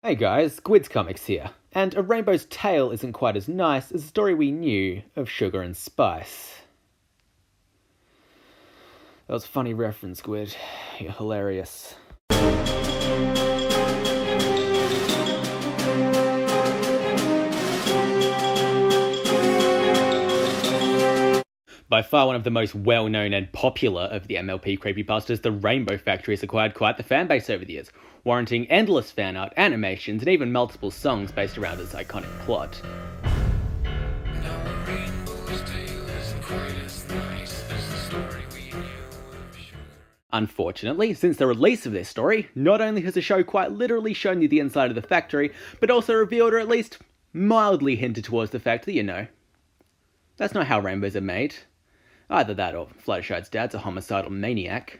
Hey guys, Gwydscomix here, and A Rainbow's Tale isn't quite as nice as the story we knew of Sugar and Spice. That was a funny reference, Gwyd. You're hilarious. By far one of the most well-known and popular of the MLP creepypastas, the Rainbow Factory has acquired quite the fanbase over the years, warranting endless fan art, animations, and even multiple songs based around its iconic plot. Unfortunately, since the release of this story, not only has the show quite literally shown you the inside of the factory, but also revealed or at least mildly hinted towards the fact that, you know, that's not how rainbows are made. Either that or Fluttershy's dad's a homicidal maniac.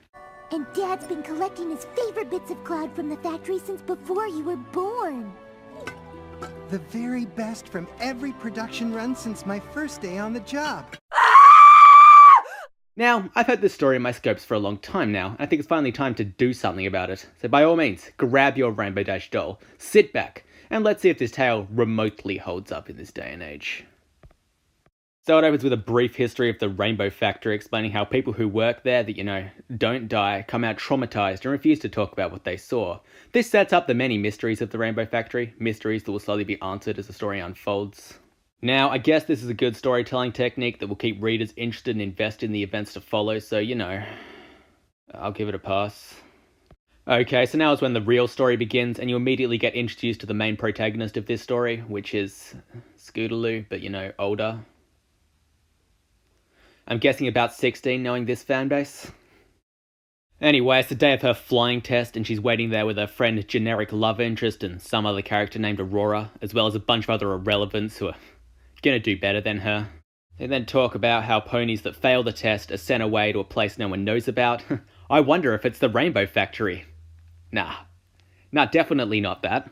And Dad's been collecting his favorite bits of cloud from the factory since before you were born. The very best from every production run since my first day on the job. Now, I've had this story in my scopes for a long time now, and I think it's finally time to do something about it. So by all means, grab your Rainbow Dash doll, sit back, and let's see if this tale remotely holds up in this day and age. So it opens with a brief history of the Rainbow Factory, explaining how people who work there that, you know, don't die, come out traumatized and refuse to talk about what they saw. This sets up the many mysteries of the Rainbow Factory, mysteries that will slowly be answered as the story unfolds. Now, I guess this is a good storytelling technique that will keep readers interested and invested in the events to follow, so, you know, I'll give it a pass. Okay, so now is when the real story begins, and you immediately get introduced to the main protagonist of this story, which is Scootaloo, but, you know, older. I'm guessing about 16, knowing this fanbase. Anyway, it's the day of her flying test, and she's waiting there with her friend Generic Love Interest and some other character named Aurora, as well as a bunch of other irrelevants who are gonna do better than her. They then talk about how ponies that fail the test are sent away to a place no one knows about. I wonder if it's the Rainbow Factory. Nah, definitely not that.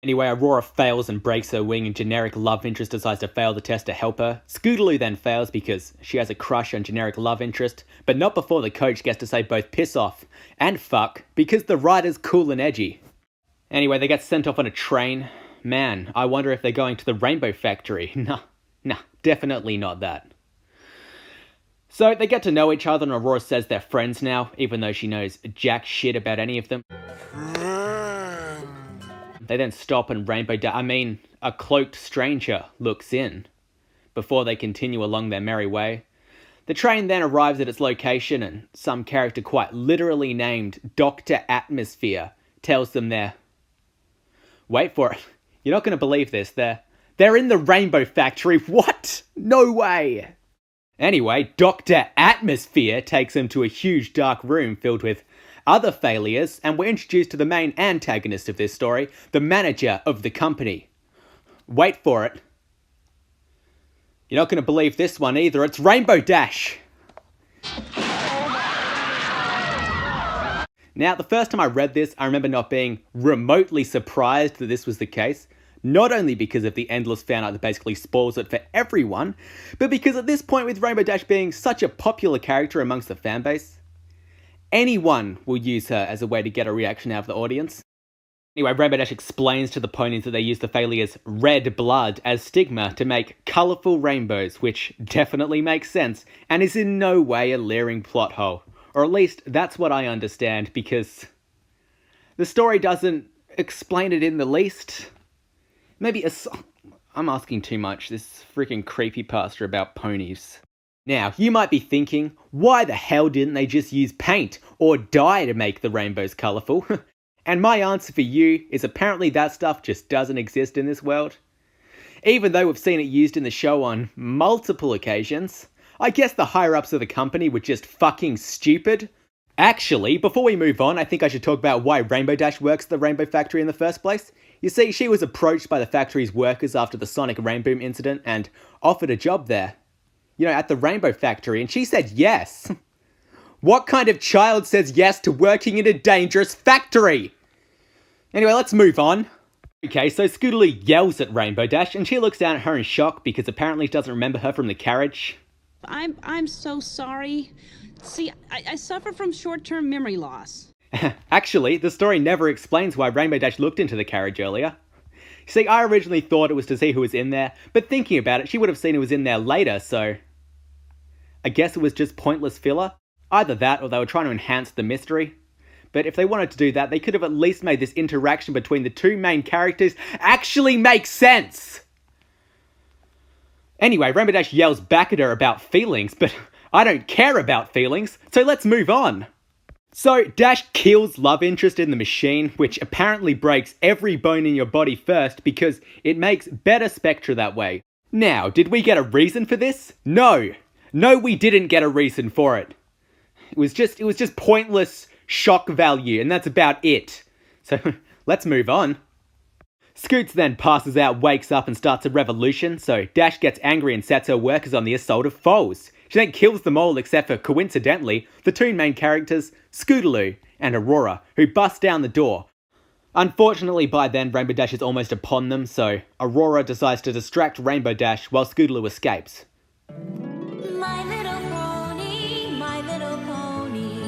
Anyway, Aurora fails and breaks her wing, and Generic Love Interest decides to fail the test to help her. Scootaloo then fails because she has a crush on Generic Love Interest, but not before the coach gets to say both piss off and fuck, because the writer's cool and edgy. Anyway, they get sent off on a train. Man, I wonder if they're going to the Rainbow Factory. Nah, definitely not that. So they get to know each other, and Aurora says they're friends now, even though she knows jack shit about any of them. They then stop and a cloaked stranger looks in, before they continue along their merry way. The train then arrives at its location, and some character quite literally named Dr. Atmosphere tells them wait for it, you're not going to believe this, they're in the Rainbow Factory. What? No way! Anyway, Dr. Atmosphere takes them to a huge dark room filled with other failures, and we're introduced to the main antagonist of this story, the manager of the company. Wait for it. You're not going to believe this one either, it's Rainbow Dash! Now, the first time I read this, I remember not being remotely surprised that this was the case, not only because of the endless fan art that basically spoils it for everyone, but because at this point with Rainbow Dash being such a popular character amongst the fanbase, anyone will use her as a way to get a reaction out of the audience. Anyway, Rainbow Dash explains to the ponies that they use the failures' red blood as stigma to make colourful rainbows, which definitely makes sense, and is in no way a leering plot hole. Or at least, that's what I understand, because the story doesn't explain it in the least. I'm asking too much, this freaking creepypasta about ponies. Now, you might be thinking, why the hell didn't they just use paint or dye to make the rainbows colourful? And my answer for you is apparently that stuff just doesn't exist in this world. Even though we've seen it used in the show on multiple occasions, I guess the higher-ups of the company were just fucking stupid. Actually, before we move on, I think I should talk about why Rainbow Dash works at the Rainbow Factory in the first place. You see, she was approached by the factory's workers after the Sonic Rainboom incident and offered a job there. You know, at the Rainbow Factory, and she said yes. What kind of child says yes to working in a dangerous factory? Anyway, let's move on. Okay, so Scootaloo yells at Rainbow Dash, and she looks down at her in shock because apparently she doesn't remember her from the carriage. I'm so sorry. See, I suffer from short-term memory loss. Actually, the story never explains why Rainbow Dash looked into the carriage earlier. See, I originally thought it was to see who was in there, but thinking about it, she would have seen who was in there later, so I guess it was just pointless filler. Either that, or they were trying to enhance the mystery. But if they wanted to do that, they could have at least made this interaction between the two main characters actually make sense! Anyway, Rainbow Dash yells back at her about feelings, but I don't care about feelings, so let's move on. So, Dash kills love interest in the machine, which apparently breaks every bone in your body first because it makes better spectra that way. Now, did we get a reason for this? No! No, we didn't get a reason for it. It was just pointless shock value, and that's about it. So, let's move on. Scoots then passes out, wakes up, and starts a revolution, so Dash gets angry and sets her workers on the assault of foes. She then kills them all except for, coincidentally, the two main characters, Scootaloo and Aurora, who bust down the door. Unfortunately, by then, Rainbow Dash is almost upon them, so Aurora decides to distract Rainbow Dash while Scootaloo escapes. My little pony, my little pony.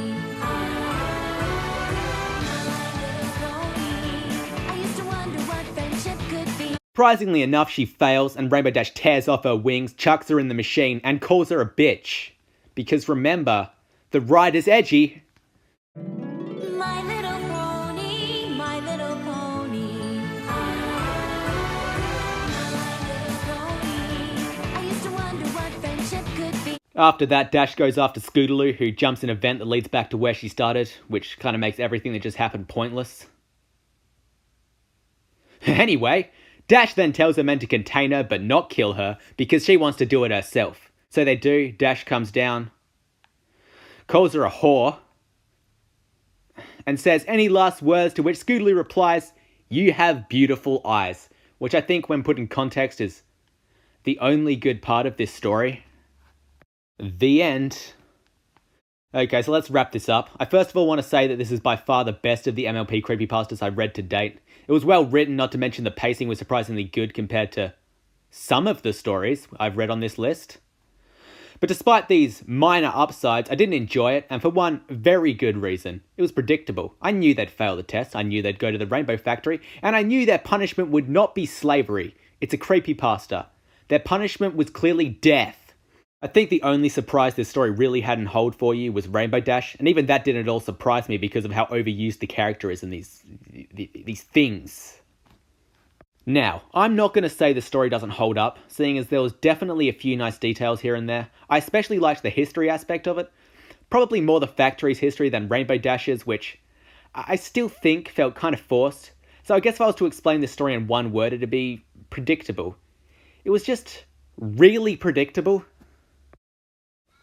I used to wonder what friendship could be. Surprisingly enough, she fails, and Rainbow Dash tears off her wings, chucks her in the machine, and calls her a bitch. Because remember, the ride is edgy. My little pony, my little pony. I used to wonder what friendship could be. After that, Dash goes after Scootaloo, who jumps an event that leads back to where she started, which kind of makes everything that just happened pointless. Anyway, Dash then tells her men to contain her but not kill her because she wants to do it herself. So they do. Dash comes down, calls her a whore, and says any last words, to which Scootaloo replies, "You have beautiful eyes," which I think when put in context is the only good part of this story. The end. Okay, so let's wrap this up. I first of all want to say that this is by far the best of the MLP creepypastas I've read to date. It was well written, not to mention the pacing was surprisingly good compared to some of the stories I've read on this list. But despite these minor upsides, I didn't enjoy it, and for one very good reason. It was predictable. I knew they'd fail the test, I knew they'd go to the Rainbow Factory, and I knew their punishment would not be slavery. It's a creepypasta. Their punishment was clearly death. I think the only surprise this story really hadn't hold for you was Rainbow Dash, and even that didn't at all surprise me because of how overused the character is in these things. Now, I'm not going to say the story doesn't hold up, seeing as there was definitely a few nice details here and there. I especially liked the history aspect of it, probably more the factory's history than Rainbow Dash's, which I still think felt kind of forced. So I guess if I was to explain this story in one word, it'd be predictable. It was just really predictable.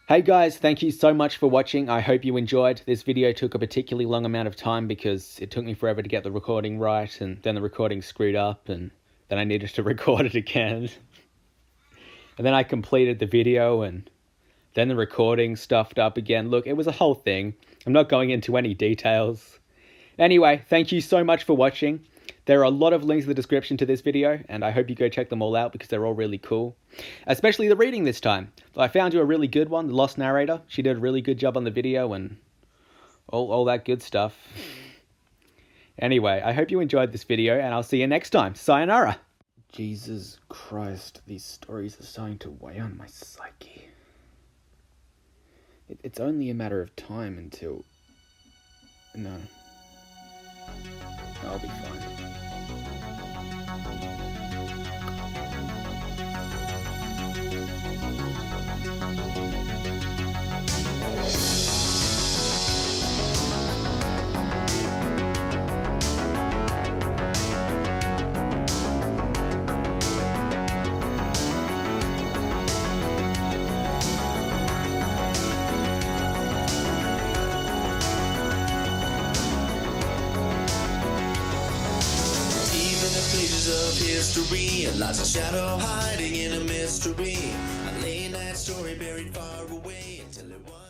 Hey guys, thank you so much for watching. I hope you enjoyed. This video took a particularly long amount of time because it took me forever to get the recording right, and then the recording screwed up, and then I needed to record it again. And then I completed the video, and then the recording stuffed up again. Look, it was a whole thing. I'm not going into any details. Anyway, thank you so much for watching. There are a lot of links in the description to this video, and I hope you go check them all out because they're all really cool. Especially the reading this time. I found you a really good one, the Lost Narrator. She did a really good job on the video and all that good stuff. Anyway, I hope you enjoyed this video, and I'll see you next time. Sayonara! Jesus Christ, these stories are starting to weigh on my psyche. It's only a matter of time until... No. I'll be fine. Of history, and lots of shadow hiding in a mystery. A late night story buried far away until it was